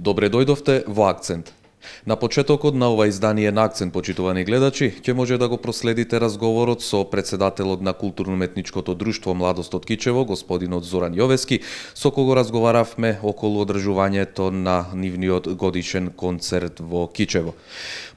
Добре дојдовте во Акцент. На почетокот на ова издание на Акцент, почитувани гледачи, ќе може да го проследите разговорот со председателот на Културно-уметничкото друштво Младост од Кичево, господинот Зоран Јовески, со кого разговаравме околу одржувањето на нивниот годишен концерт во Кичево.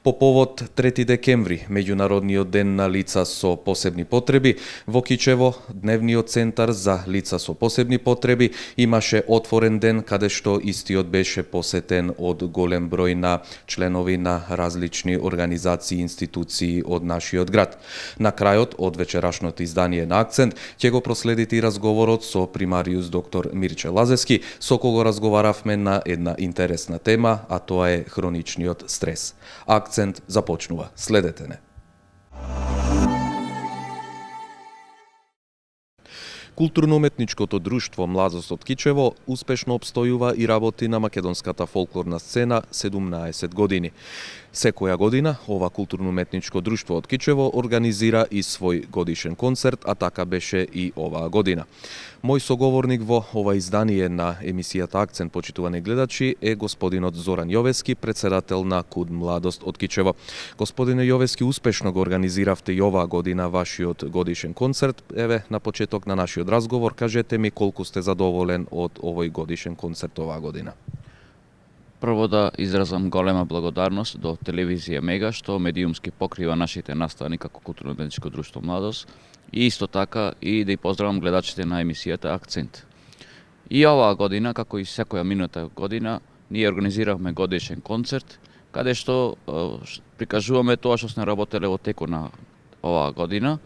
По повод 3 декември, меѓународниот ден на лица со посебни потреби, во Кичево, Дневниот центар за лица со посебни потреби имаше отворен ден каде што истиот беше посетен од голем број на членови на различни организации и институции од нашиот град. На крајот од вечерашното издание на Акцент ќе го проследите и разговорот со примариус доктор Мирче Лазевски, со кого разговаравме на една интересна тема, а тоа е хроничниот стрес. Акцент започнува. Следете не. Културно-уметничкото друштво Младост од Кичево успешно обстојува и работи на македонската фолклорна сцена 17 години. Секоја година ова културно-уметничко друштво од Кичево организира и свој годишен концерт, а така беше и оваа година. Мој соговорник во ова издание на емисијата Акцент, почитувани гледачи, е господинот Зоран Јовески, председател на КУД Младост од Кичево. Господине Јовески, успешно го организиравте и оваа година вашиот годишен концерт. Еве, на почеток на нашиот разговор, кажете ми колку сте задоволен од овој годишен концерт оваа година. Прво да изразам голема благодарност до телевизија Мега што медиумски покрива нашите настани како Културно-уметничко друштво Младост и исто така и да и поздравам гледачите на емисијата Акцент. И оваа година, како и секоја минута година, ние организиравме годишен концерт каде што прикажуваме тоа што сме работеле во текот на оваа година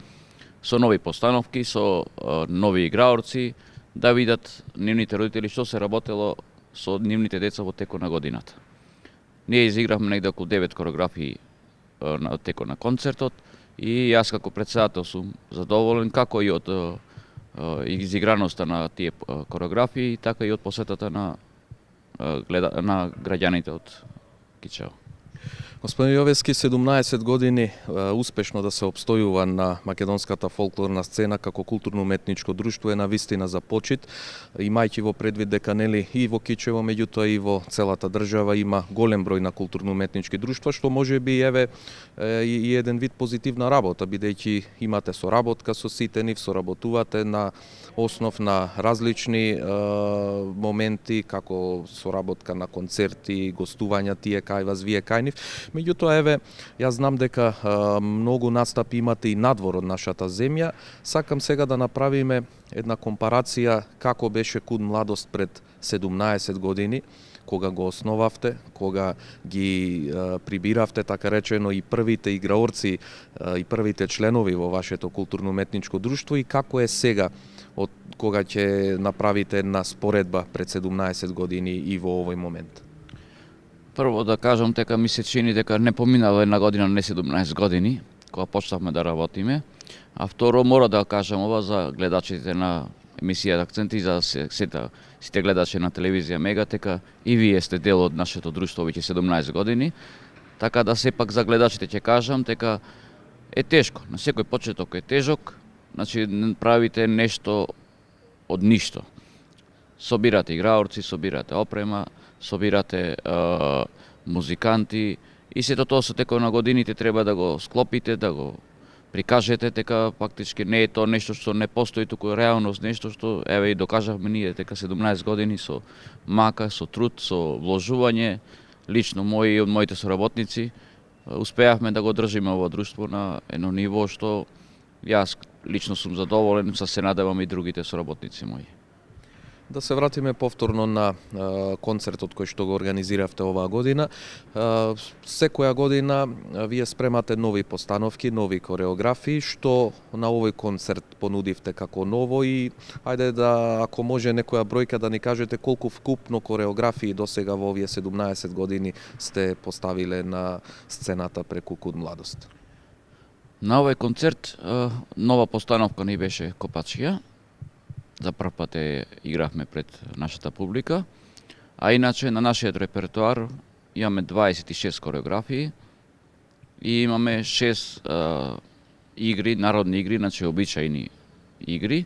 со нови постановки, со нови играорци, да видат нивните родители што се работело со нивните деца во текот на годината. Ние изигравме негде околу 9 коreografии на текот на концертот и јас како председател сум задоволен како и од изиграноста на тие коreografии, така и од посетата на граѓаните од Кичево. Господин Јовески, 17 години успешно да се обстојува на македонската фолклорна сцена како културно-уметничко друштво е навистина за почит, имајќи во предвид дека нели и во Кичево, меѓутоа и во целата држава има голем број на културно-уметнички друштва, што може би еве и еден вид позитивна работа, бидејќи имате соработка со сите нив, соработувате на основ на различни моменти, како соработка на концерти, гостувања тие кај вас, вие кај нив. Меѓутоа, еве, јас знам дека многу настапи имате и надвор од нашата земја. Сакам сега да направиме една компарација како беше КУД Младост пред 17 години, кога го основавте, кога ги прибиравте, така речено, и првите играорци и првите членови во вашето културно-уметничко друштво и како е сега, од кога ќе направите една споредба пред 17 години и во овој момент. Прво да кажам дека ми се чини дека не поминала една година, не 17 години, кога почнавме да работиме. А второ, мора да кажам ова за гледачите на емисијата Акцент и за сите гледачи на телевизија Мега, дека и вие сте дел од нашето друштво веќе 17 години. Така да сепак за гледачите ќе кажам дека е тешко, на секој почеток е тежок, значи правите нешто од ништо. Собирате играорци, собирате опрема, собирате музиканти и сето тоа со текот на годините треба да го склопите, да го прикажете, дека фактички не е тоа нешто што не постои, туку реалност, нешто што еве и докажавме ние дека 17 години со мака, со труд, со вложување, лично мои и од моите соработници, успеавме да го држиме ова друштво на едно ниво што јас лично сум задоволен, се надевам и другите соработници мои. Да се вратиме повторно на концертот кој што го организиравте оваа година. Секоја година вие спремате нови постановки, нови кореографии, што на овој концерт понудивте како ново и ајде да, ако може некоја бројка да ни кажете колку вкупно кореографии досега во овие 17 години сте поставиле на сцената преку Куд младост. На овој концерт нова постановка ни беше Копачија. За прв пат игравме пред нашата публика, а иначе на нашиот репертоар имаме 26 кореографии и имаме 6 игри, народни игри, значи обичајни игри,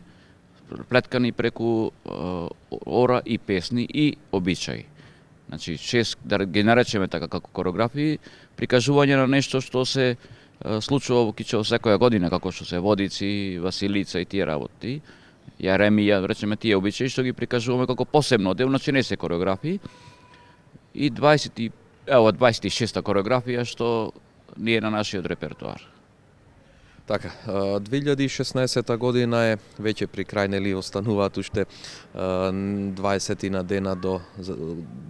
плеткани преку ора и песни и обичаи. Значи 6, да ги наречеме така како кореографии, прикажување на нешто што се случува во Кичево секоја година, како што се Водици, Василица и тие работи. Јаремија, речеме тие обичаи што ги прикажуваме како посебно дел, значи не се кореографии. И 26-та кореографија што ни е на нашиот репертоар. Така, 2016 година е веќе при крај, нели, остануваат уште 20 на дена до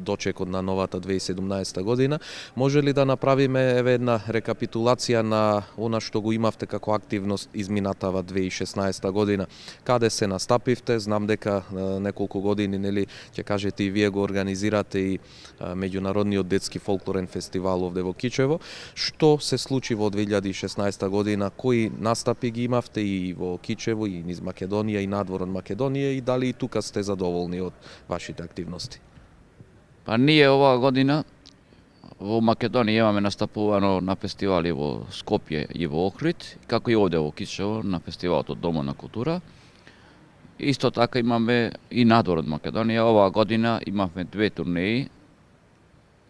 дочекот на новата 2017 година. Може ли да направиме еве една рекапитулација на она што го имавте како активност изминатава 2016 година? Каде се настапивте? Знам дека неколку години, нели, ќе кажете и вие го организирате и меѓународниот детски фолклорен фестивал овде во Кичево. Што се случи во 2016 година? Кои настапи ги имавте и во Кичево, и низ Македонија, и надвор од Македонија, и дали и тука сте задоволни од вашите активности? Па ние оваа година во Македонија имаме настапувано на фестивали во Скопје и во Охрид, како и овде во Кичево на фестивалот од Дома на култура. Исто така имаме и надвор од Македонија. Оваа година имавме 2 турнеи.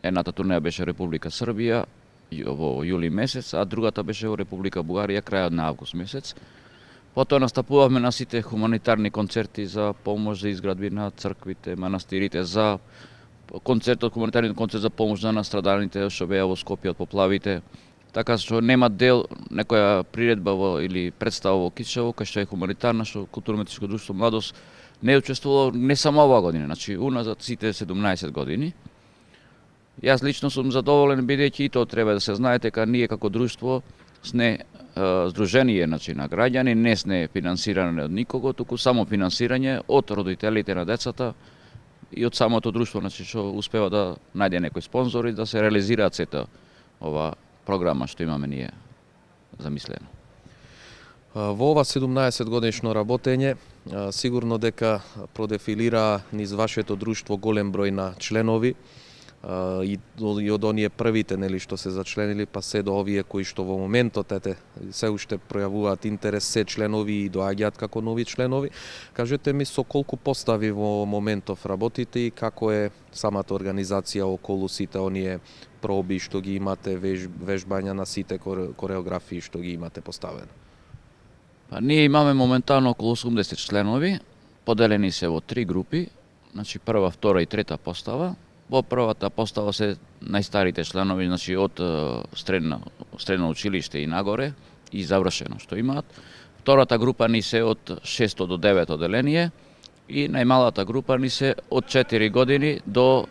Едната турнеја беше Република Србија во јули месец, а другата беше во Република Бугарија крајот на август месец. Потоа настапувавме на сите хуманитарни концерти за помош за изградби на црквите, манастирите, за хуманитарниот концерт за помош за настрадалите што беа во Скопје од поплавите. Така што нема дел, некоја приредба или представа во Кичево, кај што е хуманитарна, што Културно-уметничко друштво Младост не учествувало не само оваа година, значи уназад сите 17 години. Јас лично сум задоволен, бидејќи и тоа треба да се знае дека ние како друштво сме здружение, значи, на граѓани, не сме финансирани од никого, туку само финансирање од родителите на децата и од самото друштво, значи, што успева да најде некој спонзор и да се реализираат сета ова програма што имаме ние замислено. Во ова 17 годишно работење, сигурно дека продефилира низ вашето друштво голем број на членови, и од оние првите, нели, што се зачленили, па се до овие кои што во моментот се уште пројавуваат интерес, се членови и доаѓаат како нови членови. Кажете ми со колку постави во моментов работите и како е самата организација околу сите оние проби што ги имате, вежбања на сите кореографии што ги имате поставено? Па ние имаме моментално околу 80 членови, поделени се во 3 групи, значи прва, втора и трета постава. Во првата постава се најстарите членови, значи од средно училиште и нагоре, и завршено што имаат. Втората група ни се од 6 до 9 оделение и најмалата група ни се од 4 години до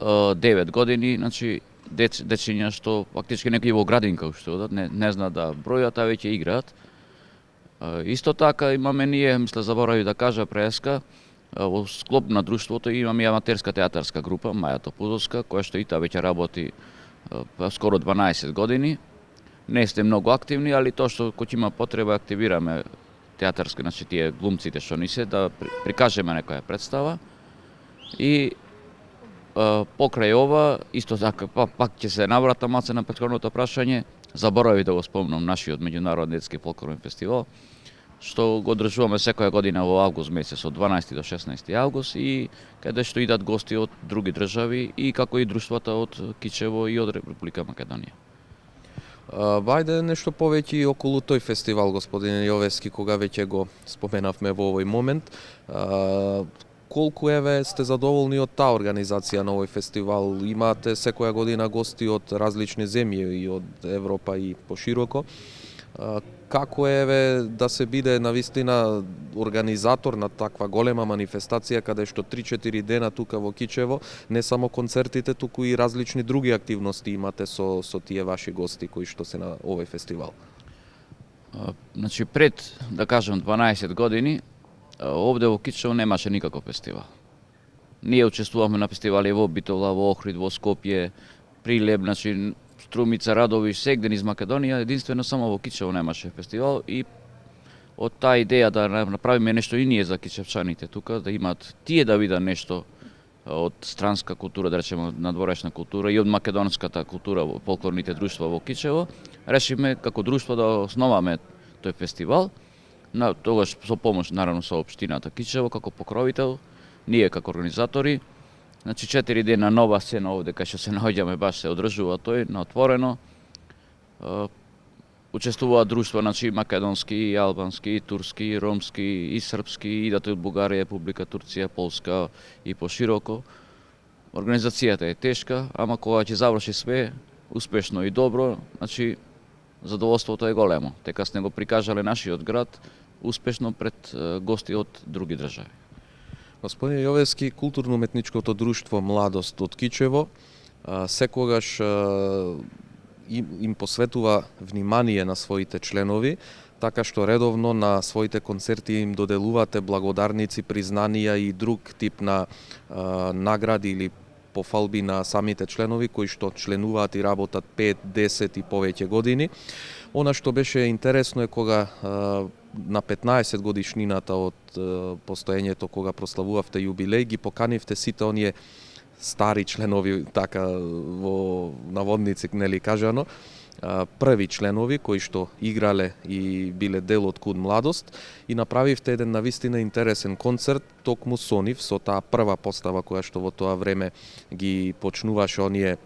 9 години, значи дечиња што фактички некои во градинка уште одат, не знаат да бројат, а веќе играат. Исто така имаме ние, мисля заборави да кажа преска, во склоп на друштвото имаме и аматерска театарска група, Маја Топузовска, која што и таа веќе работи скоро 12 години. Не сте многу активни, али тоа што кој има потреба активираме театарски, значи тие глумците што ни се, да прикажеме некоја представа. И покрај ова, исто така, пак ќе се наврата маце на претходното прашање, заборави да го спомнам нашиот меѓународен детски фолклорен фестивал, што го одржуваме секоја година во август месец, од 12 до 16 август, и каде што идат гости од други држави и како и друштвата од Кичево и од Република Македонија. Вајде нешто повеќе и околу тој фестивал, господин Јовевски, кога веќе го споменавме во овој момент. Колку сте задоволни од таа организација на овој фестивал? Имате секоја година гости од различни земји и од Европа и пошироко. Како е да се биде навистина организатор на таква голема манифестација каде што 3-4 дена тука во Кичево, не само концертите, туку и различни други активности имате со тие ваши гости кои што се на овој фестивал? Значи пред, да кажам, 12 години, овде во Кичево немаше никаков фестивал. Ние учествуваме на фестивали во Битола, во Охрид, во Скопје, Прилеп, значи Струмица, Радовиш, сегден из Македонија, единствено само во Кичево немаше фестивал и од таа идеја да направиме нешто и ние за кичевчаните тука, да имаат тие да видат нешто од странска култура, да речеме надворешна култура и од македонската култура во фолклорните друштва во Кичево, решивме како друштво да основаме тој фестивал. Тогаш со помош наравно со општината Кичево како покровител, ние како организатори. Значи 4 дена нова сцена овде кај што се наоѓаме баш се одржува тој на отворено. Учествуваат друштва, значи македонски, и албански, и турски, и ромски, и српски, идат од Бугарија, Република Турција, Полска и пошироко. Организацијата е тешка, ама кога ќе заврши све успешно и добро, значи задоволството е големо. Дека сме го прикажале нашиот град успешно пред гости од други држави. Господин Јовевски, културно-уметничкото друштво Младост од Кичево секогаш им посветува внимание на своите членови, така што редовно на своите концерти им доделувате благодарници, признанија и друг тип на награди или пофалби на самите членови кои што членуваат и работат 5, 10 и повеќе години. Она што беше интересно е кога на 15 годишнината од постоењето, кога прославувавте јубилеј, ги поканивте сите оние стари членови, така во наводници нели кажано, први членови кои што играле и биле дел од КУД Младост и направивте еден навистина интересен концерт токму со нив, со таа прва постава која што во тоа време ги почнуваше оние,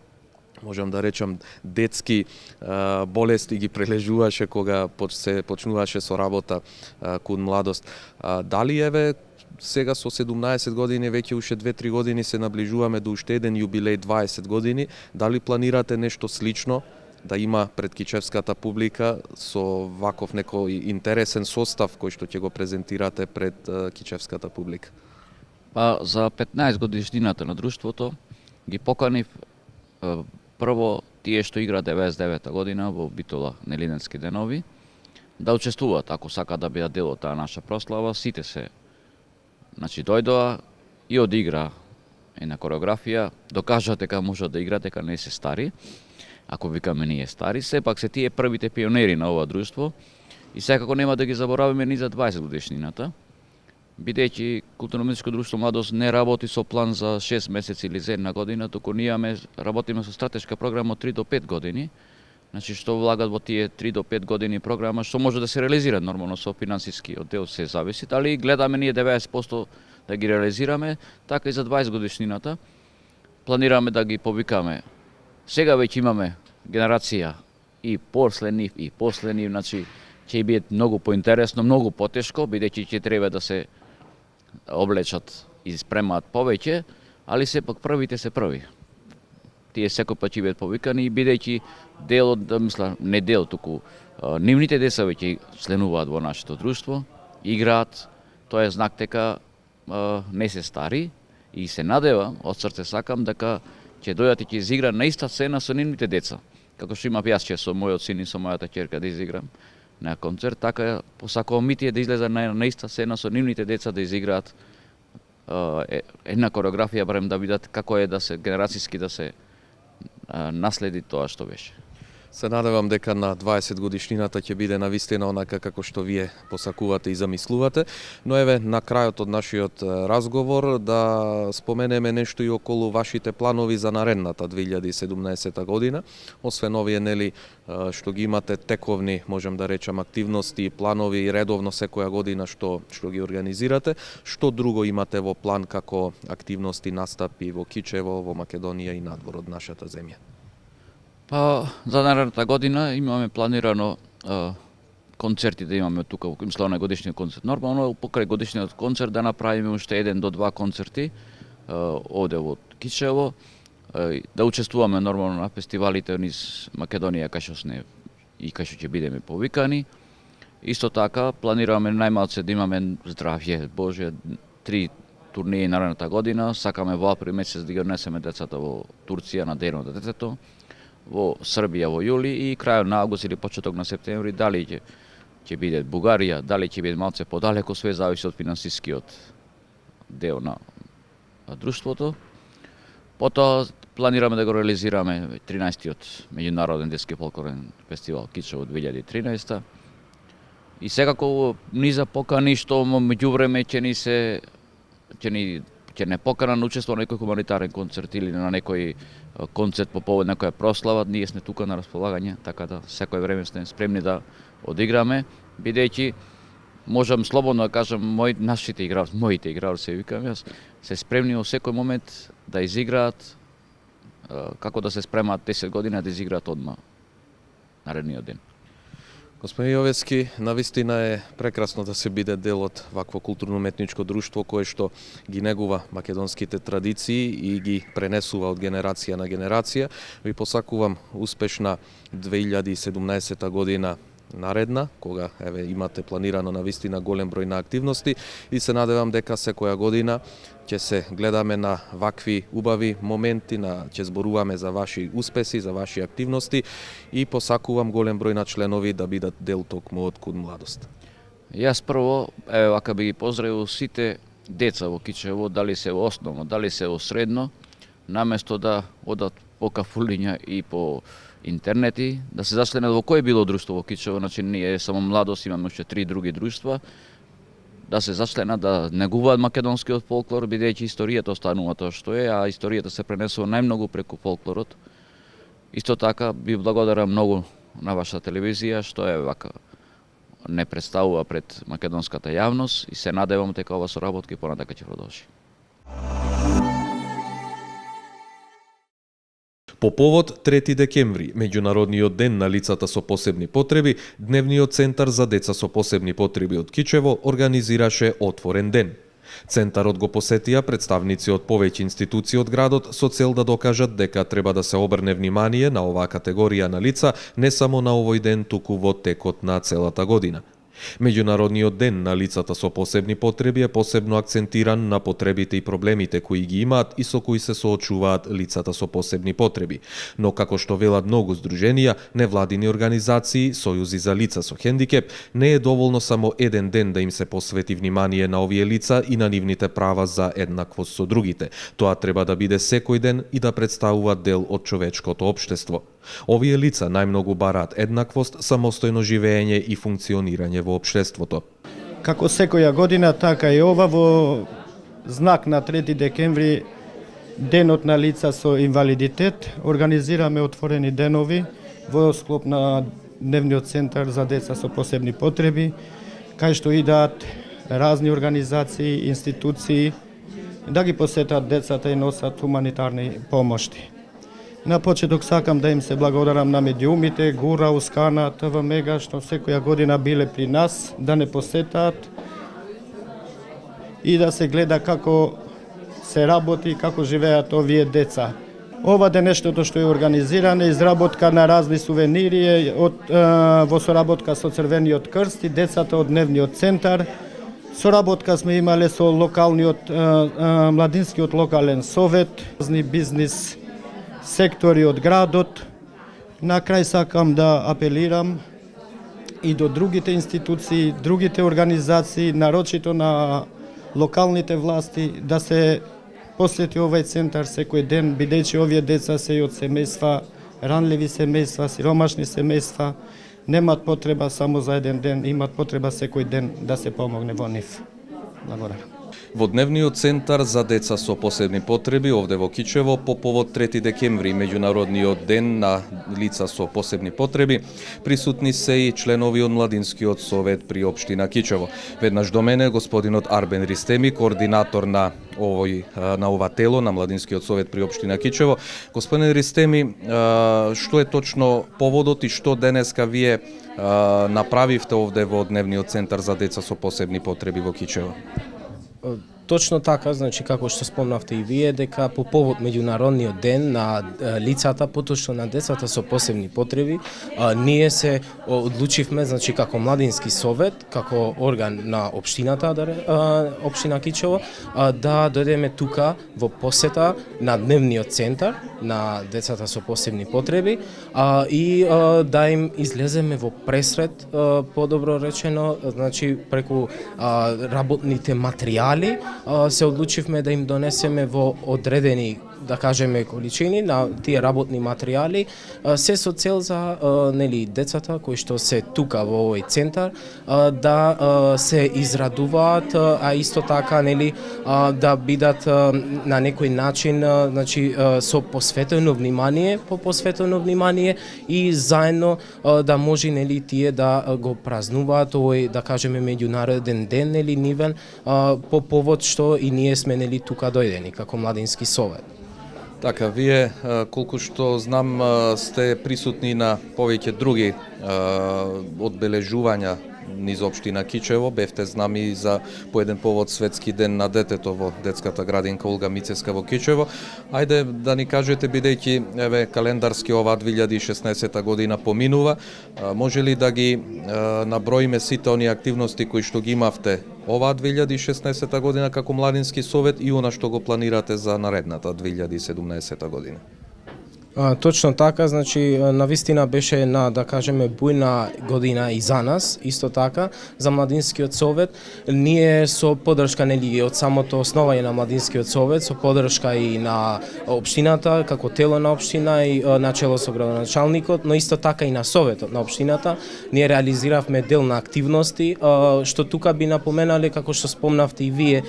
можам да речам, детски болести ги прележуваше кога се почнуваше со работа КУД Младост. Дали еве сега со 17 години, веќе уште 2-3 години се наближуваме до уште еден јубилеј 20 години, дали планирате нешто слично да има пред кичевската публика со ваков некој интересен состав кој што ќе го презентирате пред кичевската публика? Па за 15 годишнината на друштвото ги поканив прво тие што игра 99 година во Битола Нелиденски денови да учествуваат, ако сака да бидат дел од таа наша прослава. Сите се значи дојдоа и одигра една кореографија, докажа дека можат да играат, дека не се стари. Ако викаме ние стари, сепак се тие првите пионери на ова друштво и секако нема да ги заборавиме ни за 20 годишнината, бидејќи културно-уметничко друштво Младост не работи со план за 6 месеци или за една година, туку ние работиме со стратешка програма од 3 до 5 години. Значи што влагат во тие 3 до 5 години програма, што може да се реализира нормално со финансиски оддел се зависи, дали гледаме ние 90% да ги реализираме, така и за 20 годишнината планираме да ги повикаме. Сега веќе имаме генерација и после нив, значи ќе биде многу поинтересно, многу потешко, бидејќи ќе треба да се облечат и спремаат повеќе, али сепак првите се први. Тие секој пат ќе бидат повикани и бидејќи дел од, не дел, туку нивните деца веќе членуваат во нашето друштво, играат, тоа е знак дека не се стари и се надева, од срце сакам дека ќе дојдат и ќе изигра на иста сцена со нивните деца. Како што имав јас со мојот син и со мојата ќерка да изиграм на концерт, така посакувам и тие да излезат на иста сцена со нивните деца да изиграат една кореографија, барем да видат како е да се генерацијски да се наследи тоа што беше. Се надевам дека на 20 годишнината ќе биде навистина онака како што вие посакувате и замислувате, но еве на крајот од нашиот разговор да споменеме нешто и околу вашите планови за наредната 2017 година, освен овие нели што ги имате тековни, можам да речам, активности и планови и редовно секоја година што ги организирате, што друго имате во план како активности, настапи во Кичево, во Македонија и надвор од нашата земја? Па, за наредната година имаме планирано концерти да имаме тука, мислам на годишниот концерт. Нормално, покрај годишниот концерт да направиме уште 1 до 2 концерти овде во Кичево, да учествуваме нормално на фестивалите низ Македонија кај што сме и кај што ќе бидеме повикани. Исто така, планираме најмалце да имаме здравје Боже 3 турнеи наредната година. Сакаме во април месец да ги однесеме децата во Турција на денот на детето, во Србија во јули и крајот на август или почеток на септември. Дали ќе биде Бугарија, дали ќе биде малце подалеку, све зависи од финансискиот дел на друштвото. Потоа планираме да го реализираме 13-тиот меѓународен детски фолклорен фестивал Кичево 2013. И секако низа покани што меѓувреме ќе не покана на учество на некој хуманитарен концерт или на некој концерт по повод некоја прослава, ние сме тука на располагање, така да секој време сме спремни да одиграме, бидејќи можам слободно да кажам, моите игралци, викам јас, се спремни во секој момент да изиграат како да се спремаат 10 години да изиграат одма наредниот ден. Господин Јовевски, навистина е прекрасно да се биде дел од вакво културно-уметничко друштво кое што ги негува македонските традиции и ги пренесува од генерација на генерација. Ви посакувам успешна 2017 година наредна, кога имате планирано навистина голем број на активности и се надевам дека секоја година ќе се гледаме на вакви убави моменти, ќе зборуваме за ваши успеси, за ваши активности и посакувам голем број на членови да бидат дел токму од Куд младост. Јас прво, вака би ги поздравил сите деца во Кичево, дали се во основно, дали се во средно, наместо да одат по кафулиња и по интернети, да се зачленат во кој било друштво во Кичево, значи ние само младост, имаме уште 3 други друштва, да се зачленат, да негуваат македонскиот фолклор, бидејќи историјата останува тоа што е, а историјата се пренесува најмногу преку фолклорот. Исто така би благодарам многу на вашата телевизија што е вака не представува пред македонската јавност и се надевам дека ова соработка понатака ќе продолжи. По повод 3 декември, меѓународниот ден на лицата со посебни потреби, Дневниот центар за деца со посебни потреби од Кичево организираше отворен ден. Центарот го посетија представници од повеќе институции од градот со цел да докажат дека треба да се обрне внимание на оваа категорија на лица не само на овој ден, туку во текот на целата година. Меѓународниот ден на лицата со посебни потреби е посебно акцентиран на потребите и проблемите кои ги имаат и со кои се соочуваат лицата со посебни потреби. Но како што велат многу здруженија, невладини организации, сојузи за лица со хендикеп, не е доволно само еден ден да им се посвети внимание на овие лица и на нивните права за еднаквост со другите. Тоа треба да биде секој ден и да представува дел од човечкото општество. Овие лица најмногу бараат еднаквост, самостојно живење и функционирање во општеството. Како секоја година, така и ова во знак на 3 декември, денот на лица со инвалидитет, организираме отворени денови во склоп на Дневниот центар за деца со посебни потреби, кај што идат разни организации, институции да ги посетат децата и носат хуманитарни помошти. На почеток сакам да им се благодарам на медиумите, Гура, Ускана, ТВ Мега, што секоја година биле при нас, да не посетаат и да се гледа како се работи, како живеат овие деца. Ова денешното што е организирано, изработка на разни сувенири во соработка со Црвениот крст и децата од Дневниот центар. Соработка сме имале со младинскиот локален совет, разни бизнис сектори од градот. На крај сакам да апелирам и до другите институции, другите организации, нарочито на локалните власти, да се посети овој центар секој ден, бидејќи овие деца се и од семејства, ранливи семејства, сиромашни семејства, немаат потреба само за еден ден, имаат потреба секој ден да се помогне во нив. Благодарам. Во Дневниот центар за деца со посебни потреби овде во Кичево по повод 3 декември, меѓународниот ден на лица со посебни потреби, присутни се и членови од Младинскиот совет при општина Кичево. Веднаш до мене господинот Арбен Ристеми, координатор на ова тело на Младинскиот совет при општина Кичево. Господин Ристеми, што е точно поводот и што денеска вие направивте овде во Дневниот центар за деца со посебни потреби во Кичево? Точно така, значи како што спомнавте и вие, дека по повод меѓународниот ден на лицата, поточно на децата со посебни потреби, ние се одлучивме, значи како младински совет, како орган на општината, општина Кичево, да дојдеме тука во посета на дневниот центар на децата со посебни потреби и да им излеземе во пресред, подобро речено, значи преку работните материјали, се одлучивме да им донесеме во одредени, да кажеме, количини на тие работни материјали, се со цел за нели децата кои што се тука во овој центар да се израдуваат, а исто така нели да бидат на некој начин, значи со посветено внимание и заедно да може нели тие да го празнуваат овој, да кажеме, меѓународен ден нели нивен, по повод што и ние сме нели тука дојдени како младински совет. Така, вие, колку што знам, сте присутни на повеќе други одбележувања низ општина Кичево, бевте знами за по еден повод Светски ден на детето во детската градинка Олга Мицевска во Кичево. Ајде да ни кажете, бидејќи еве календарски оваа 2016 година поминува, може ли да ги наброиме сите оние активности кои што ги имавте оваа 2016 година како младински совет и она што го планирате за наредната 2017 година? Точно така, значи навистина беше една, да кажеме, бујна година и за нас, исто така за младинскиот совет. Ние со поддршка нели од самото основање на младинскиот совет, со поддршка и на општината како тело на општина и начело со градоначалникот, но исто така и на советот на општината, ние реализиравме дел на активности, што тука би напоменале, како што спомнавте и вие,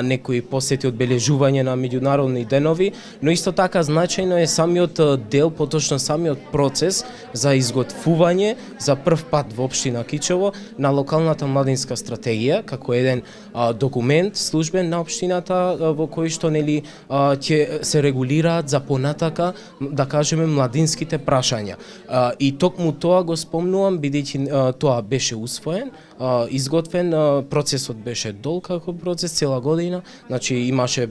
некои посети одбележување на меѓународни денови, но исто така значајно е самиот дел, поточно самиот процес за изготвување за прв пат во општина Кичево на локалната младинска стратегија како еден документ службен на општината во кој што нели ќе се регулираат за понатака, да кажеме, младинските прашања. И токму тоа го спомнувам бидејќи тоа беше усвоен, изготвен, процесот беше долг како процес, цела година, значи имаше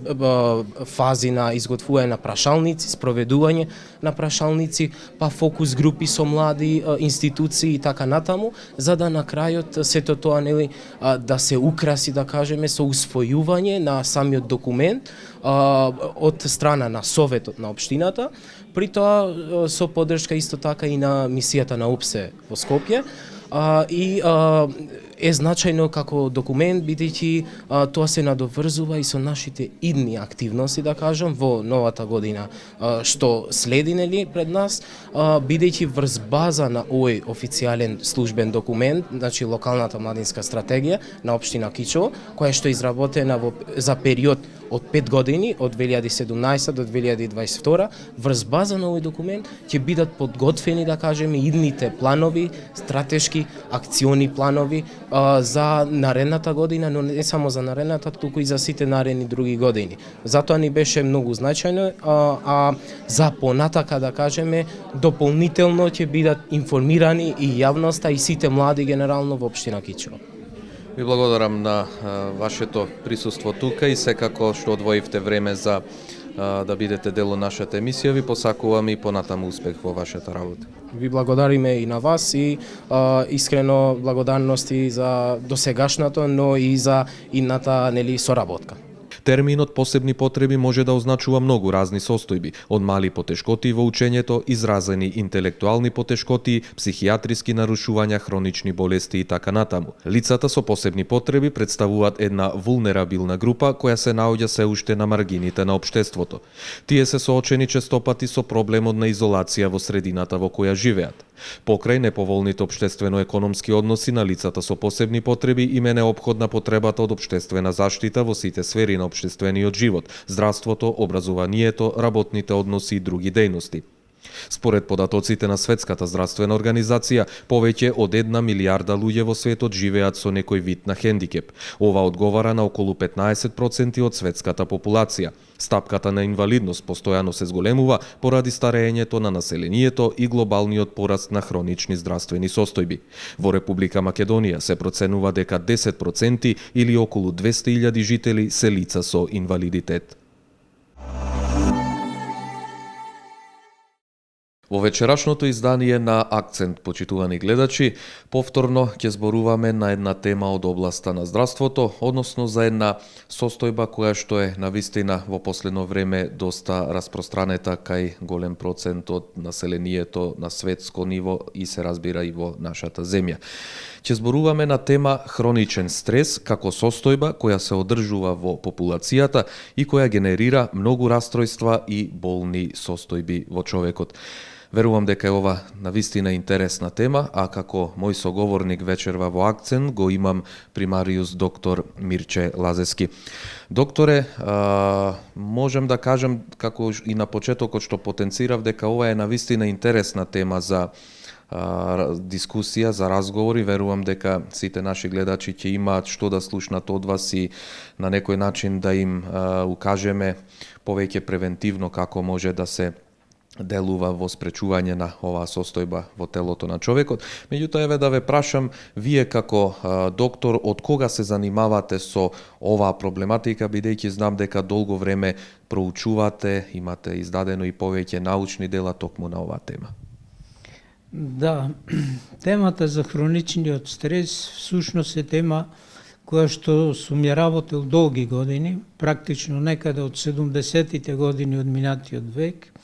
фази на изготвување на прашалници, спроведување на прашалници, па фокус групи со млади, институции и така натаму, за да на крајот сето тоа нели да се украси, да кажеме, со усвојување на самиот документ од страна на советот на општината, при тоа со поддршка исто така и на мисијата на ОПСЕ во Скопје. И е значајно како документ, бидејќи тоа се надоврзува и со нашите идни активности, да кажам, во новата година што следи нели пред нас, бидејќи врз база на овој официјален службен документ, значи локалната младинска стратегија на општина Кичево, која што е изработена за период од 5 години, од 2017 до 2022, врз база на овој документ ќе бидат подготвени, да кажеме, идните планови, стратешки акциони планови за наредната година, но не само за наредната, туку и за сите наредни други години. Затоа ни беше многу значајно, а за понатака, да кажеме, дополнително ќе бидат информирани и јавноста и сите млади генерално во општина Кичево. Ви благодарам на вашето присуство тука и секако што одвоивте време за да бидете дел од нашата емисија. Ви посакувам и понатаму успех во вашата работа. Ви благодариме и на вас и искрено благодарности за досегашното, но и за идната нели соработка. Терминот посебни потреби може да означува многу разни состојби, од мали потешкоти во учењето, изразени интелектуални потешкоти, психијатриски нарушувања, хронични болести и така натаму. Лицата со посебни потреби представуваат една вулнерабилна група која се наоѓа се уште на маргините на општеството. Тие се соочени честопати со проблемот на изолација во средината во која живеат. Покрај неповолните општествено-економски односи на лицата со посебни потреби, им е неопходна потребата од општествена заштита во сите сфери на општествениот живот, здравството, образованието, работните односи и други дејности. Според податоците на Светската здравствена организација, повеќе од 1 милијарда луѓе во светот живеат со некој вид на хендикеп. Ова одговара на околу 15% од светската популација. Стапката на инвалидност постојано се зголемува поради старењето на населението и глобалниот пораст на хронични здравствени состојби. Во Република Македонија се проценува дека 10% или околу 200.000 жители се лица со инвалидитет. Во вечерашното издание на Акцент, почитувани гледачи, повторно ќе зборуваме на една тема од областа на здравството, односно за една состојба која што е навистина во последно време доста распространета кај голем процент од населението на светско ниво и се разбира и во нашата земја. Ќе зборуваме на тема хроничен стрес како состојба која се одржува во популацијата и која генерира многу растројства и болни состојби во човекот. Верувам дека е ова навистина интересна тема, а како мој соговорник вечерва во Акцент го имам примариус доктор Мирче Лазески. Докторе, можем да кажем, како и на почетокот што потенцирав, дека ова е навистина интересна тема за дискусија, за разговори. Верувам дека сите наши гледачи ќе имаат што да слушнат од вас и на некој начин да им укажеме повеќе превентивно како може да се делува во спречување на оваа состојба во телото на човекот. Меѓутоа, еве да ве прашам, вие како доктор, од кога се занимавате со оваа проблематика, бидејќи знам дека долго време проучувате, имате издадено и повеќе научни дела токму на оваа тема? Да, темата за хроничниот стрес всушност е тема која што сум ја работел долги години, практично некаде од 70-тите години од минатиот век.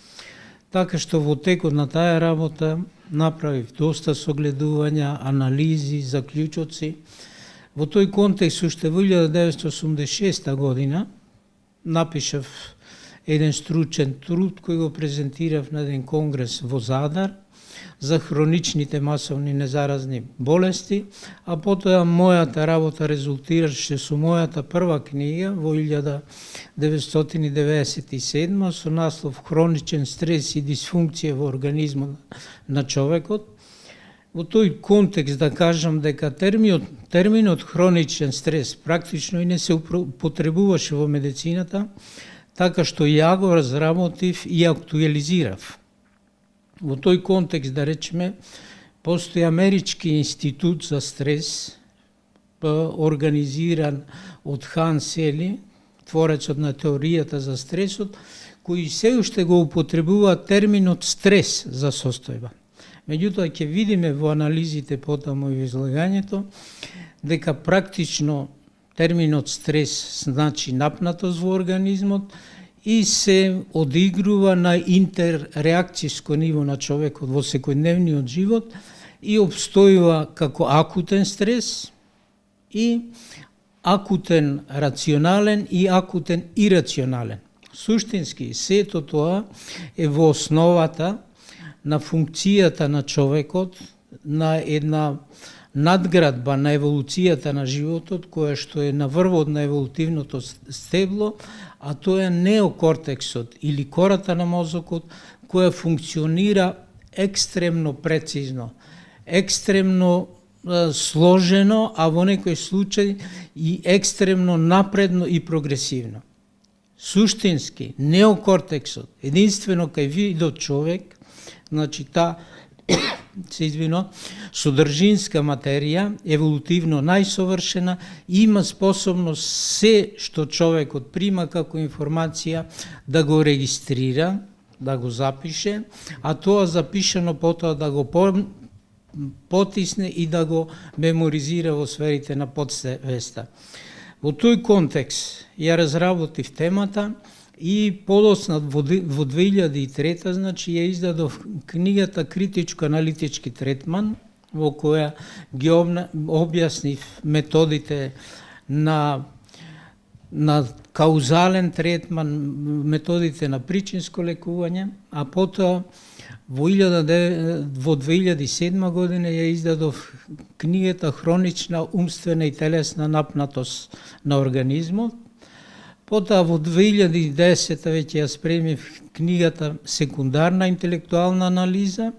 Така што во текот на таа работа направив доста согледувања, анализи, заклучоци. Во тој контекст уште во 1986 година напишав еден стручен труд кој го презентирав на еден конгрес во Задар за хроничните масовни незаразни болести, а потоа мојата работа резултираше со мојата прва книга во 1997 со наслов Хроничен стрес и дисфункција во организмот на човекот. Во тој контекст да кажам дека терминот хроничен стрес практично и не се употребуваше во медицината, така што ја го разработив и актуализирав. Во тој контекст, да речеме, постои Амерички институт за стрес, организиран од Хан Сели, творецот на теоријата за стресот, кои се уште го употребуваат терминот стрес за состојба. Меѓутоа, ќе видиме во анализите потаму и во излагањето, дека практично терминот стрес значи напнатост во организмот, и се одигрува на интерреакцијско ниво на човекот во секојдневниот живот и обстојува како акутен стрес и акутен рационален и акутен ирационален. Суштински, сето тоа е во основата на функцијата на човекот, на една надградба на еволуцијата на животот, која што е на врвот на еволутивното стебло, а тоа е неокортексот или кората на мозокот, која функционира екстремно прецизно, екстремно сложено, а во некој случај и екстремно напредно и прогресивно. Суштински, неокортексот, единствено кај видот човек, значи таа содржинска материја, еволутивно најсовршена, има способност се што човекот прима како информација да го регистрира, да го запише, а тоа запишано потоа да го потисне и да го меморизира во сферите на подсвеста. Во тој контекст ја разработив темата и подоцна во 2003, значи ја издадов книгата Критичко-аналитички третман, во која ги објаснив методите на каузален третман, методите на причинско лекување, а потоа во 2007 година ја издадов книгата Хронична умствена и телесна напнатост на организмот, Потоа во 2010 веќе ја спремив книгата Секундарна интелектуална анализа,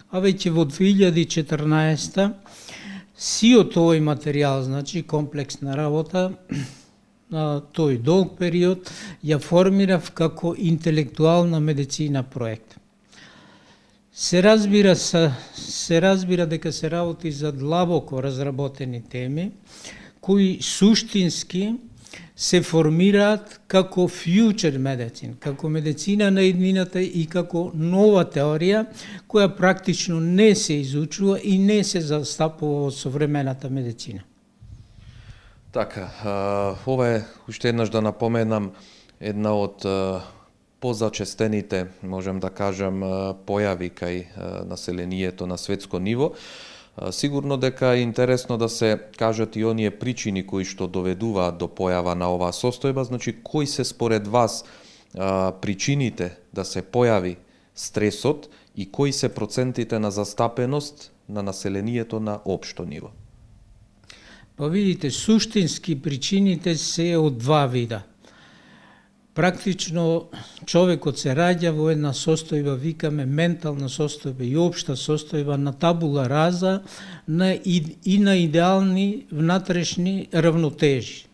а веќе во 2014 сиот овој материјал, значи комплексна работа, на тој долг период, ја формирав како интелектуална медицина проект. Се разбира дека се работи за длабоко разработени теми, кои суштински се формираат како future medicine, како медицина на иднината и како нова теорија, која практично не се изучува и не се застапува во современата медицина. Така, ова е, уште еднаш да напоменам, една од позачестените, можем да кажам, појави кај населението на светско ниво. Сигурно дека е интересно да се кажат и оние причини кои што доведуваат до појава на оваа состојба, значи кои се според вас причините да се појави стресот и кои се процентите на застапеност на населението на општо ниво? Па видите, суштински причините се од два вида. Практично човекот се раѓа во една состојба, викаме ментална состојба и општа состојба на табула раза и на идеални внатрешни равнотежи.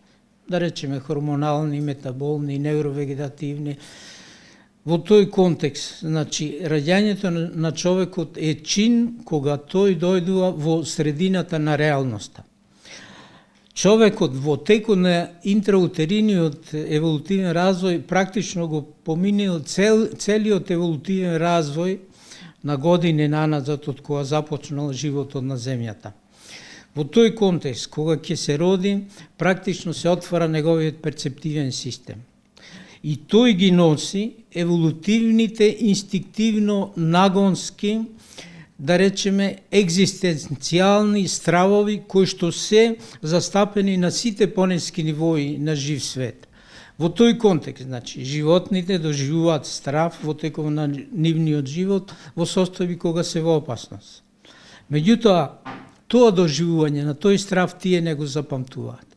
Да речеме хормонални, метаболни, невровегетативни. Во тој контекст, значи, раѓањето на човекот е чин кога тој дојдува во средината на реалноста. Човекот во текот на интраутериниот еволутивен развој практично го поминил целиот еволутивен развој на години наназад од кога започнал животот на земјата. Во тој контекст, кога ќе се роди, практично се отвара неговиот перцептивен систем. И тој ги носи еволутивните, инстинктивно нагонски, да речеме, екзистенцијални стравови кои што се застапени на сите понески нивои на жив свет. Во тој контекст, значи, животните доживуваат страв во текот на нивниот живот во состојби кога се во опасност. Меѓутоа, тоа доживување на тој страв тие не го запамтуваат.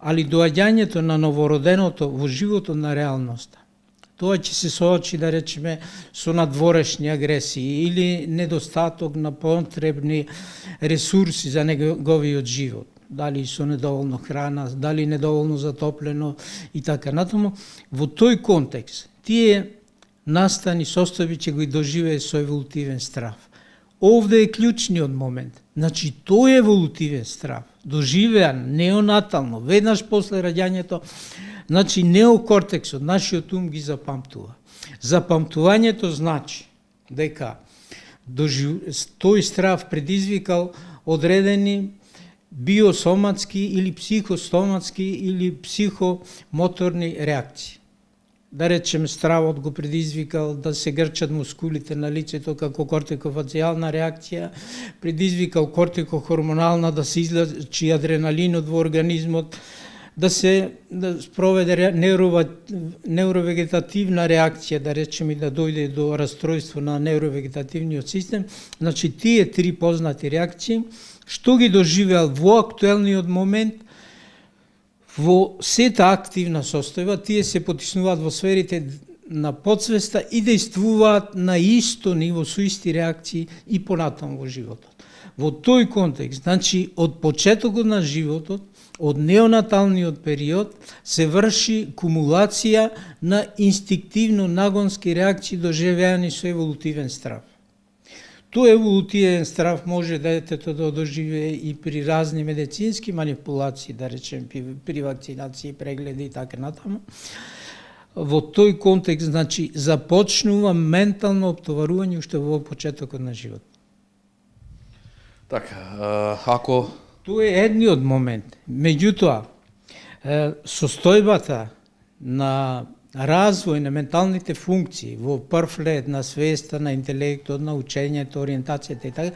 Али доаѓањето на новороденото во животот на реалноста, тоа ќе се соочи, да речеме, со надворешни агресии или недостаток на потребни ресурси за неговиот живот. Дали со недоволно храна, дали недоволно затоплено и така натаму. Во тој контекст, тие настани состојби ќе го доживее со еволутивен страв. Овде е клучниот момент. Значи, тој еволутивен страв, доживеан неонатално, веднаш после раѓањето, значи неокортексот, нашиот ум ги запамтува. Запамтувањето значи дека тој страв предизвикал одредени биосоматски или психостоматски или психомоторни реакции. Да речем, стравот го предизвикал да се грчат мускулите на лицето како кортикофацијална реакција, предизвикал кортикохормонална да се излачи адреналинот во организмот, да се спроведе невровегетативна реакција, да речем, и да дојде до расстройство на невровегетативниот систем. Значи, тие три познати реакции, што ги доживеал во актуелниот момент, во сета активна состојба, тие се потиснуваат во сферите на подсвеста и действуваат на исто ниво, со исти реакции и понатаму во животот. Во тој контекст, значи, од почетокот на животот, од неонаталниот период, се врши кумулација на инстинктивно нагонски реакции доживеани со еволутивен страв. Тој еволутивен страв може детето да доживее и при разни медицински манипулации, да речем при вакцинации, прегледи и така натаму. Во тој контекст, значи, започнува ментално оптоварување уште во почетокот на живот. Така, ако... Тоа е едниот момент. Меѓутоа, состојбата на развој на менталните функции во прв ред на свеста, на интелектот, на учењето, ориентацијата и така,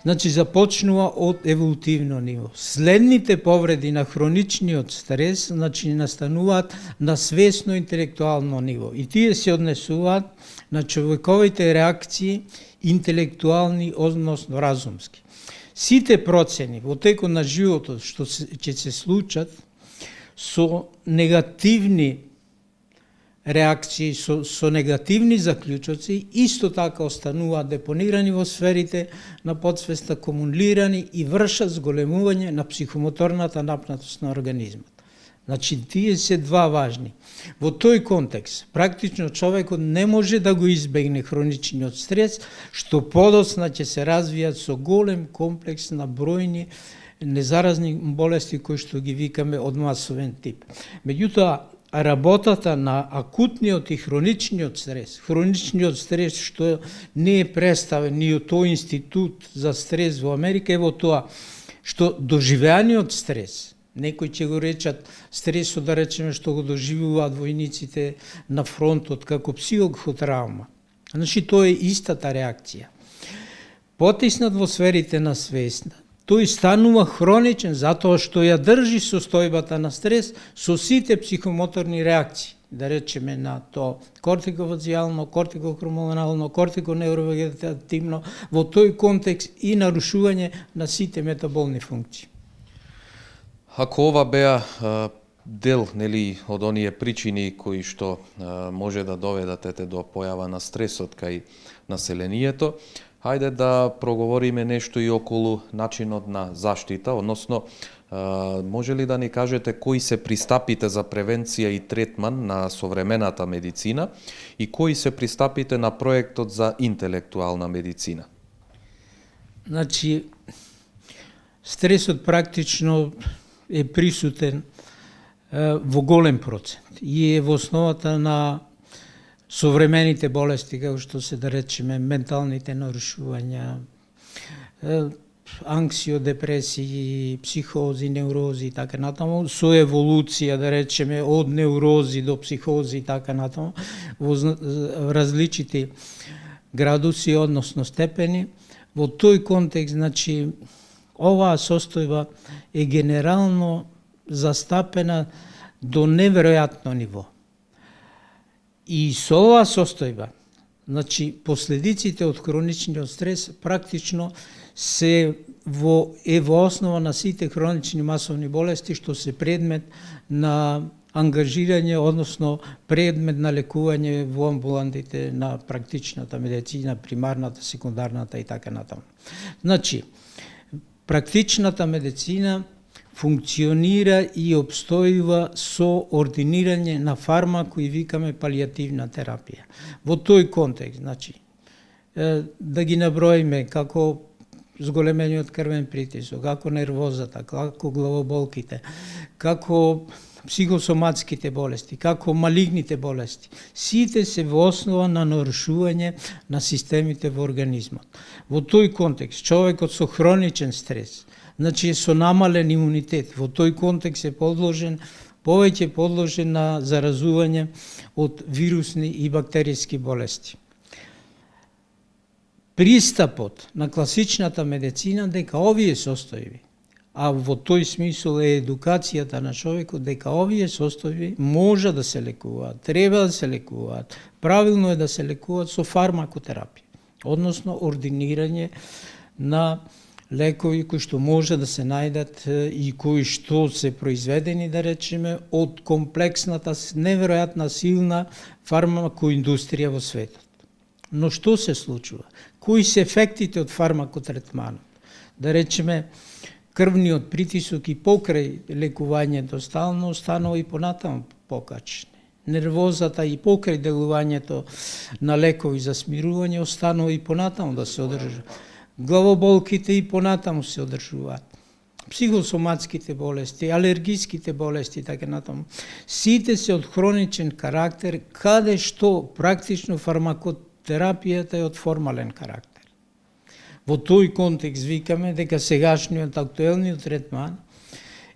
значи започнува од еволутивно ниво. Следните повреди на хроничниот стрес, значи настануваат на свесно интелектуално ниво. И тие се однесуваат на човековите реакции интелектуални, односно разумски. Сите процени во текот на животот што ќе се случат со негативни реакции, со негативни заклучоци, исто така остануваат депонирани во сферите на подсвеста, акумулирани и вршат зголемување на психомоторната напнатост на организмот. Значи, тие се два важни. Во тој контекст, практично човекот не може да го избегне хроничниот стрес, што подоцна ќе се развијат со голем комплекс на бројни незаразни болести кои што ги викаме од масовен тип. Меѓутоа, работата на акутниот и хроничниот стрес што не е представен ни од тој институт за стрес во Америка е во тоа што доживеаниот стрес, некои ќе го речат стресот, да речеме, што го доживуваат војниците на фронтот како психотравма. Значи, тоа е истата реакција. Потиснат во сферите на свеста, тој станува хроничен затоа што ја држи состојбата на стрес со сите психомоторни реакции, да речеме на то кортиковазијално, кортикохормонално, кортиконевровегетативно, во тој контекст и нарушување на сите метаболни функции. Ако ова беа дел, нели, од оние причини кои што може да доведат до појава на стресот кај населението, хајде да проговориме нешто и околу начинот на заштита, односно, може ли да ни кажете кои се пристапите за превенција и третман на современата медицина и кои се пристапите на проектот за интелектуална медицина? Значи, стресот практично е присутен во голем процент и е во основата на современите болести, како што се, да речеме, менталните нарушувања, анксио, депресии, психози, неврози и така натаму, со еволуција, да речеме, од неврози до психози и така натаму, во различити градуси, односно степени. Во тој контекст, значи, оваа состојба е генерално застапена до неверојатно ниво. И со оваа состојба, значи, последиците од хроничниот стрес практично се во основа на сите хронични масовни болести што се предмет на ангажирање, односно предмет на лекување во амбулантите на практичната медицина, примарната, секундарната и така натаму. Значи, практичната медицина функционира и обстојува со ординирање на фарма кои викаме палијативна терапија. Во тој контекст, значи, да ги наброиме како зголемениот крвен притисок, како нервозата, како главоболките, како психосоматските болести, како малигните болести. Сите се во основа на нарушување на системите во организмот. Во тој контекст, човекот со хроничен стрес, значи со намален имунитет, во тој контекст е повеќе подложен на заразување од вирусни и бактериски болести. Пристапот на класичната медицина дека овие состојби, а во тој смисол е едукацијата на човекот дека овие состојби може да се лекуваат, треба да се лекуваат, правилно е да се лекуваат со фармакотерапија, односно ординирање на лекови кои што може да се најдат и кои што се произведени, да речеме, од комплексната, неверојатна силна фармакоиндустрија во светот. Но што се случува? Кои се ефектите од фармакотретманот? Да речеме, крвниот притисок и покрај лекувањето стално останува и понатаму покачен. Нервозата и покрај делувањето на лекови за смирување останува и понатаму да се одржува. Главоболките и понатаму се одржуваат. Психосоматските болести, алергиските болести и така натаму. Сите се од хроничен карактер, каде што практично фармакотерапијата е од формален карактер. Во тој контекст викаме дека сегашниот актуелниот третман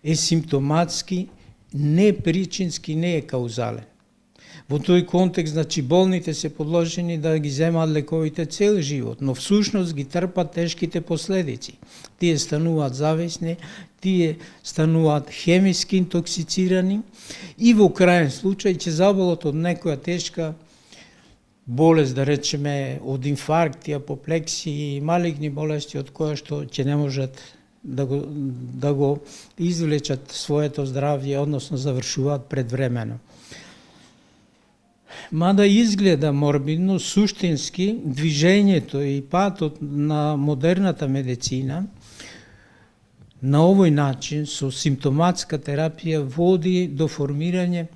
е симптоматски, не причински, не е каузален. Во тој контекст, значи, болните се подложени да ги земаат лековите цел живот, но всушност ги трпат тешките последици. Тие стануваат зависни, тие стануваат хемиски интоксицирани и во крајен случај ќе заболат од некоја тешка болест, да речеме, од инфаркти, апоплексии, малигни болести, од која што ќе не можат да го извлечат своето здравје, односно завршуваат предвремено. Мада изгледа морбидно, суштински движењето и патот на модерната медицина на овој начин со симптоматска терапија води до формирање,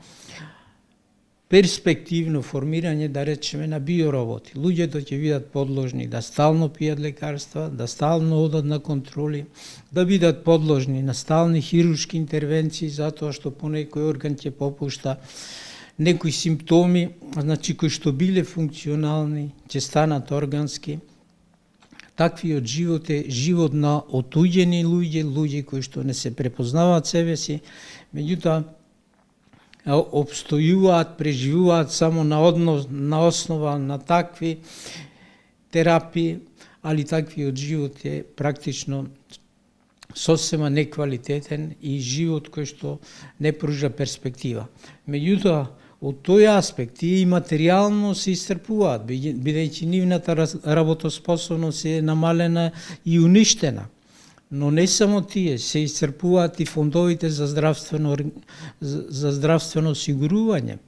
перспективно формирање, да речеме, на биороботи. Луѓето ќе бидат подложни да стално пијат лекарства, да стално одат на контроли, да бидат подложни на стални хируршки интервенции, затоа што по некој орган ќе попушта, некои симптоми, значи кои што биле функционални, ќе станат органски. Таквиот живот е живот на отуѓени луѓе кои што не се препознаваат себе си, меѓутоа обстојуваат, преживуваат само на основа на такви терапии, али таквиот живот е практично сосема неквалитетен и живот кој што не пружа перспектива. Меѓутоа, од тој аспект, тие и материјално се исцрпуваат, бидејќи нивната работоспособност е намалена и уништена. Но не само тие, се исцрпуваат и фондовите за здравствено осигурување.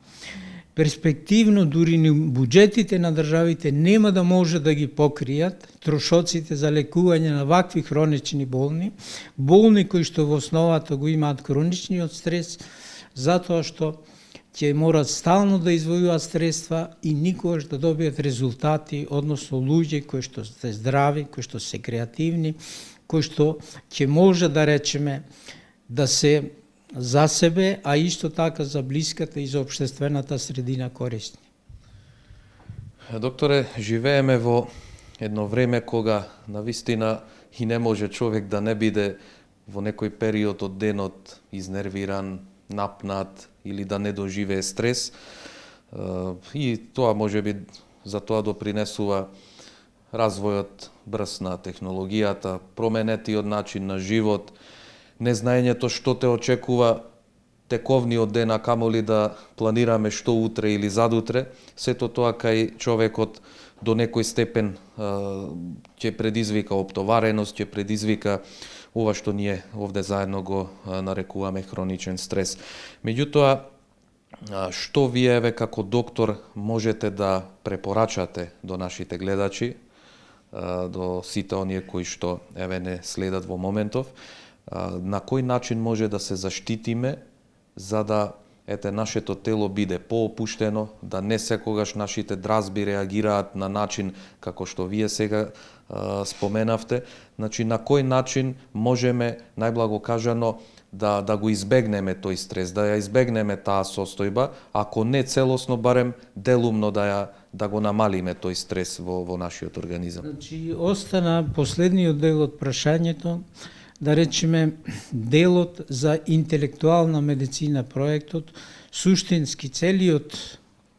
Перспективно, дури ни буџетите на државите нема да може да ги покријат трошоците за лекување на вакви хронични болни кои што во основата го имаат хроничниот стрес, затоа што ќе морат стално да извојуваат средства и никогаш да добијат резултати, односно луѓе кои што се здрави, кои што се креативни, кои што ќе може, да речеме, да се за себе, а исто така за блиската и за општествената средина корисни. Докторе, живееме во едно време кога навистина и не може човек да не биде во некој период од денот изнервиран, напнат или да не доживее стрес. И тоа може би за тоа допринесува развојот брз на технологијата, променетиот начин на живот, незнаењето што те очекува тековниот ден, а камоли да планираме што утре или задутре, сето тоа кај човекот до некој степен ќе предизвика оптовареност, ќе предизвика ова што ние овде заедно го нарекуваме хроничен стрес. Меѓутоа, што вие како доктор можете да препорачате до нашите гледачи, до сите оние кои што не следат во моментов, на кој начин може да се заштитиме за да нашето тело биде поопуштено, да не секогаш нашите дразби реагираат на начин како што вие сега споменавте, значи на кој начин можеме, најблаго кажано, да го избегнеме тој стрес, да ја избегнеме таа состојба, ако не целосно, барем делумно да го намалиме тој стрес во нашиот организам. Значи, остана последниот дел од прашањето, да речеме делот за интелектуална медицина проектот, суштински целиот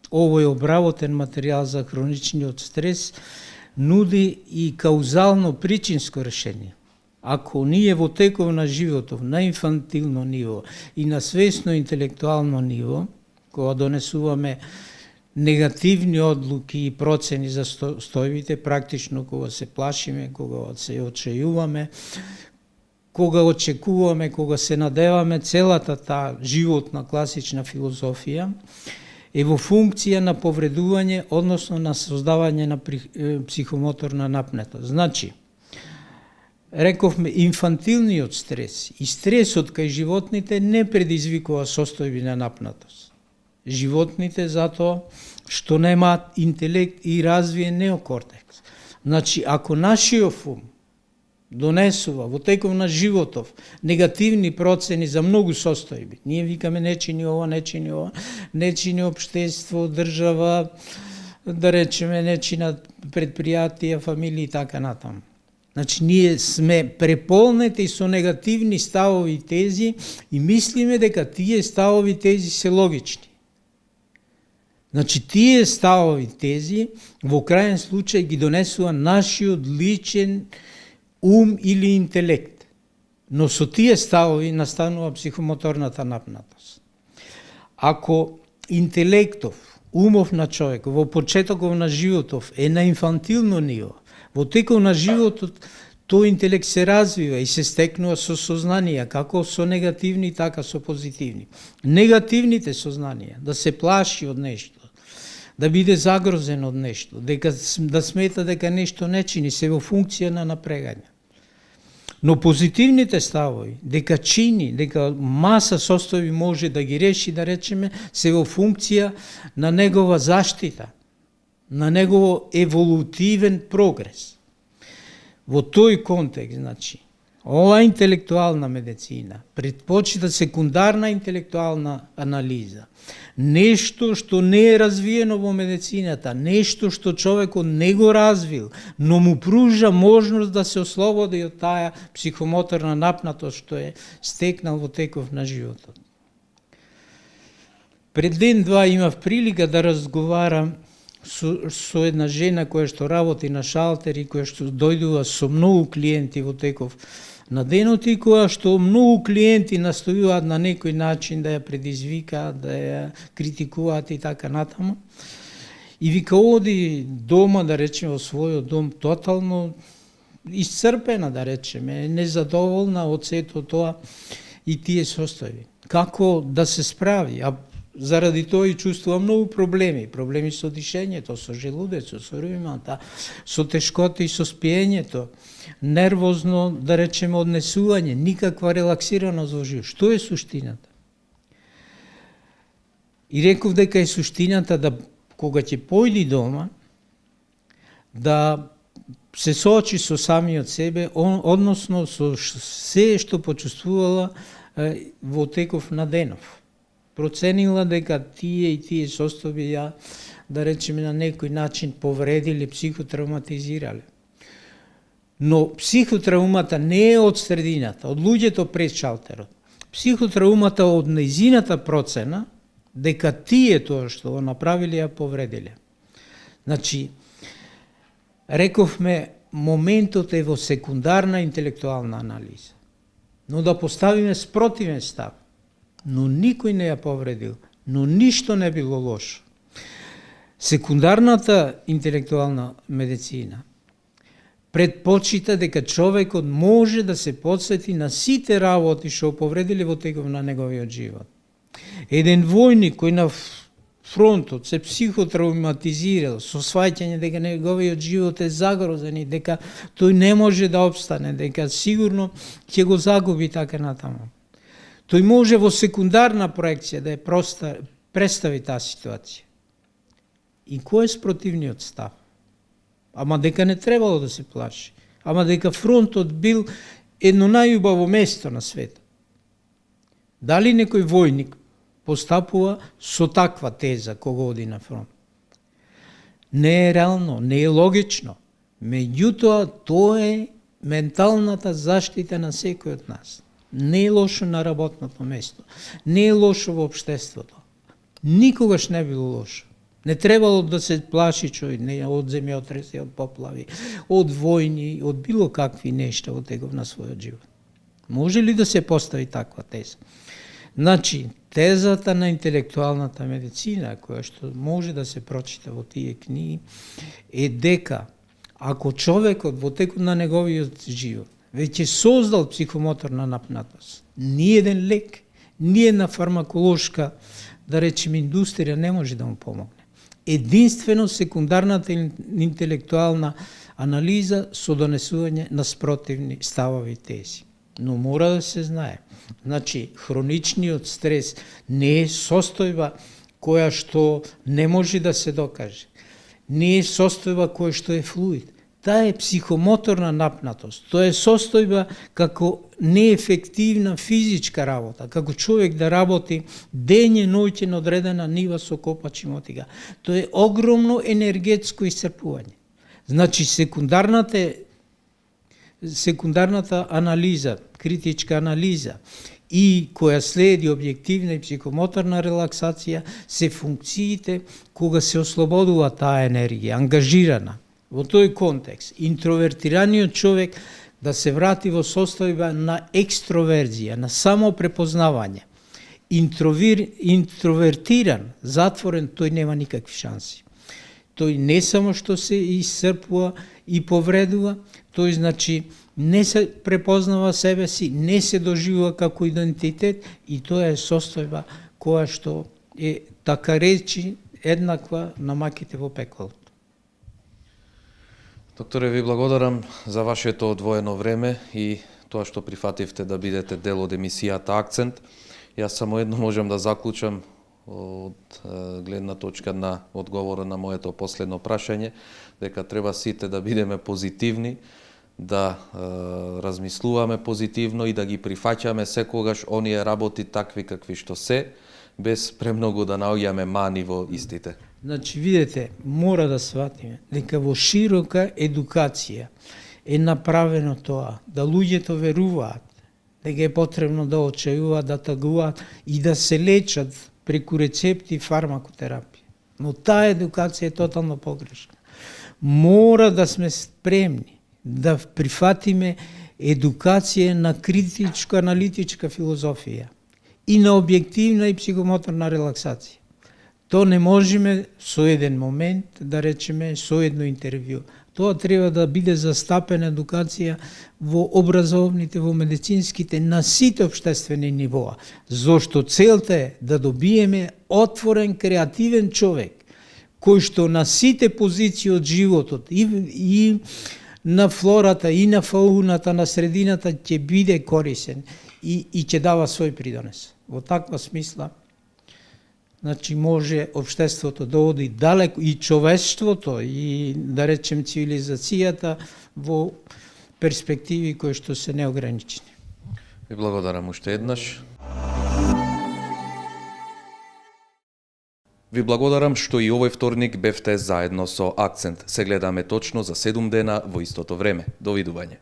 овој обработен материјал за хроничниот стрес нуди и каузално причинско решение. Ако ние во теков на животов, на инфантилно ниво и на свесно интелектуално ниво, кога донесуваме негативни одлуки и процени за стојбите, практично кога се плашиме, кога се очајуваме, кога очекуваме, кога се надеваме, целата таа животна класична филозофија е во функција на повредување, односно на создавање на психомоторна напнетост. Значи, рековме, инфантилниот стрес и стресот кај животните не предизвикува состојби на напнатост. Животните затоа што немаат интелект и развиен неокортекс. Значи, ако нашиот ум донесува во теков на животов негативни процени за многу состојби, ние викаме не чини ова, не чини ова, не чини општество, држава, да речеме не чинат предпријатија, фамилии и така натаму. Значи, ние сме преполнети со негативни ставови и тези и мислиме дека тие ставови тези се логични. Значи, тие ставови тези во крајен случај ги донесува нашиот личен ум или интелект. Но со тие ставови настанува психомоторната напнатост. Ако интелектов, умов на човек во почетоков на животов е на инфантилно ниво, во теков на животот тој интелект се развива и се стекнува со сознанија, како со негативни, така со позитивни. Негативните сознанија, да се плаши од нешто, да биде загрозен од нешто, да смета дека нешто не чини, се во функција на напрегање. Но позитивните ставови, дека чини, дека маса состојби може да ги реши, да речеме, се во функција на негова заштита, на негово еволутивен прогрес. Во тој контекст, значи, ова интелектуална медицина предпочита секундарна интелектуална анализа. Нешто што не е развиено во медицината, нешто што човекот не го развил, но му пружа можност да се ослободи од таа психомоторна напнатост што е стекнал во теков на животот. Пред ден-два имав прилика да разговарам со една жена која што работи на шалтер и која што дојдува со многу клиенти во теков на денот и која што многу клиенти настојуваат на некој начин да ја предизвикаат, да ја критикуваат и така натаму. И вика оди дома, да речеме, во својот дом, тотално исцрпена, да речеме, незадоволна од сето тоа и тие состојби. Како да се справи? А заради тоа и чувствува многу проблеми. Проблеми со дишењето, со желудецот, со ревмата, со тешкоти и со спиењето, нервозно, да речеме, однесување, никаква релаксираност во живот. Што е суштината? И реков дека е суштината да, кога ќе појди дома, да се соочи со самиот себе, односно со се што почувствувала во теков на денов. Проценила дека тие и тие состојби ја, да речеме, на некој начин повредили, психотравматизирале. Но психотравмата не е од средината, од луѓето пред шалтерот. Психотравмата од нејзината процена дека тие тоа што го направиле ја повредиле. Значи, рековме, моментот е во секундарна интелектуална анализа. Но да поставиме спротивен став. Но никој не ја повредил, но ништо не било лошо. Секундарната интелектуална медицина предпочита дека човекот може да се подсети на сите работи што повредили во теков на неговиот живот. Еден војник кој на фронтот се психотравматизирал со сваќање дека неговиот живот е загрозен и дека тој не може да опстане, дека сигурно ќе го загуби така натаму. Тој може во секундарна проекција да ја представи таа ситуација. И кој е спротивниот став? Ама дека не требало да се плаши. Ама дека фронтот бил едно најубаво место на светот. Дали некој војник постапува со таква теза кога оди на фронт? Не е реално, не е логично. Меѓутоа, тоа е менталната заштита на секој од нас. Не е лошо на работното место, не е лошо во општеството. Никогаш не било лошо. Не требало да се плаши човек од земјотреси, од поплави, од војни, од било какви нешта во теков на својот живот. Може ли да се постави таква теза? Значи, тезата на интелектуалната медицина, која што може да се прочита во тие книги, е дека ако човекот во текот на неговиот живот веќе создал психомоторна напнатост, ниеден лек, ниедна фармаколошка, да речеме, индустрија не може да му помогне. Единствено секундарната интелектуална анализа со донесување на спротивни ставови тези. Но мора да се знае. Значи, хроничниот стрес не е состојба која што не може да се докаже. Не е состојба која што е флуид. Таа е психомоторна напнатост. Тоа е состојба како неефективна физичка работа, како човек да работи дење ноќе на одредена нива со копач и мотига. Тоа е огромно енергетско исцрпување. Значи, секундарната анализа, критичка анализа и која следи објективна и психомоторна релаксација се функциите кога се ослободува таа енергија, ангажирана. Во тој контекст, интровертираниот човек да се врати во состојба на екстроверзија, на самопрепознавање. Интровертиран, затворен, тој нема никакви шанси. Тој не само што се исцрпува и повредува, тој значи не се препознава себе си, не се доживува како идентитет и тоа е состојба која што е, така речи, еднаква на маките во пеколот. Докторе, ви благодарам за вашето одвоено време и тоа што прифативте да бидете дел од емисијата Акцент. Јас само едно можам да заклучам од гледна точка на одговора на моето последно прашање, дека треба сите да бидеме позитивни, да размислуваме позитивно и да ги прифаќаме секогаш оние работи такви какви што се, без премногу да наоѓаме мани во истите. Значи, видете, мора да сватиме дека во широка едукација е направено тоа, да луѓето веруваат, дека е потребно да очајуваат, да тагуваат и да се лечат преку рецепти и фармакотерапија. Но таа едукација е тотално погрешна. Мора да сме спремни да прифатиме едукација на критичко-аналитичка филозофија и на објективна и психомоторна релаксација. То не можеме со еден момент, да речеме, со едно интервју. Тоа треба да биде застапена едукација во образовните, во медицинските, на сите обштествени нивоа. Зошто целта е да добиеме отворен, креативен човек, кој што на сите позиции од животот и на флората, и на фауната, на средината ќе биде корисен и ќе дава свој придонес. Во таква смисла, значи може општеството да оди далеко и човештвото и да речем цивилизацијата во перспективи кои што се неограничени. Ви благодарам уште еднаш. Ви благодарам што и овој вторник бевте заедно со Акцент. Се гледаме точно за 7 дена во истото време. Довидување.